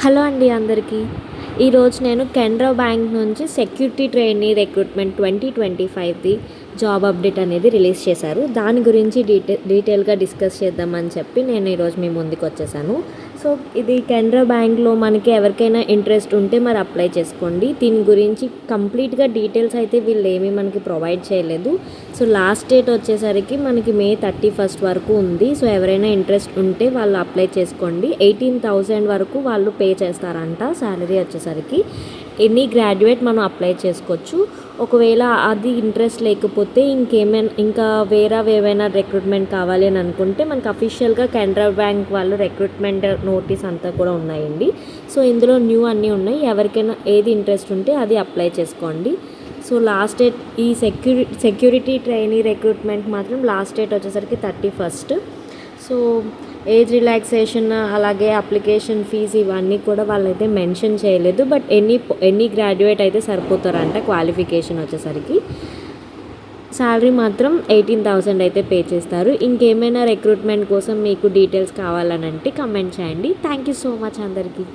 Hello అండి అందరికీ. ఈరోజు నేను కెనరా బ్యాంక్ నుంచి సెక్యూరిటీ ట్రైనీ రిక్రూట్మెంట్ 2025ది జాబ్ అప్డేట్ అనేది రిలీజ్ చేశారు. దాని గురించి డీటెయిల్గా డిస్కస్ చేద్దామని చెప్పి నేను ఈరోజు మీ ముందుకు వచ్చేసాను. సో ఇది కెనరా బ్యాంక్లో మనకి ఎవరికైనా ఇంట్రెస్ట్ ఉంటే మరి అప్లై చేసుకోండి. దీని గురించి కంప్లీట్గా డీటెయిల్స్ అయితే వీళ్ళు ఏమీ మనకి ప్రొవైడ్ చేయలేదు. సో లాస్ట్ డేట్ వచ్చేసరికి మనకి May 31 వరకు ఉంది. సో ఎవరైనా ఇంట్రెస్ట్ ఉంటే వాళ్ళు అప్లై చేసుకోండి. 18,000 వరకు వాళ్ళు పే చేస్తారంట శాలరీ వచ్చేసరికి. ఎనీ గ్రాడ్యుయేట్ మనం అప్లై చేసుకోవచ్చు. ఒకవేళ అది ఇంట్రెస్ట్ లేకపోతే ఇంకా ఏవైనా రిక్రూట్మెంట్ కావాలి అని అనుకుంటే మనకు అఫీషియల్గా కెనరా బ్యాంక్ వాళ్ళు రిక్రూట్మెంట్ నోటీస్ అంతా కూడా ఉన్నాయండి. సో ఇందులో న్యూ అన్నీ ఉన్నాయి. ఎవరికైనా ఏది ఇంట్రెస్ట్ ఉంటే అది అప్లై చేసుకోండి. సో లాస్ట్ డేట్ ఈ సెక్యూరిటీ ట్రైనీ రిక్రూట్మెంట్ మాత్రం లాస్ట్ డేట్ వచ్చేసరికి 31. సో ఏజ్ రిలాక్సేషన్ అలాగే అప్లికేషన్ ఫీజు ఇవన్నీ కూడా వాళ్ళైతే మెన్షన్ చేయలేదు. బట్ ఎనీ గ్రాడ్యుయేట్ అయితే సరిపోతారంట క్వాలిఫికేషన్ వచ్చేసరికి. శాలరీ మాత్రం 18,000 అయితే పే చేస్తారు. ఇంకేమైనా రిక్రూట్మెంట్ కోసం మీకు డీటెయిల్స్ కావాలనంటే కమెంట్ చేయండి. థ్యాంక్ యూ సో మచ్ అందరికీ.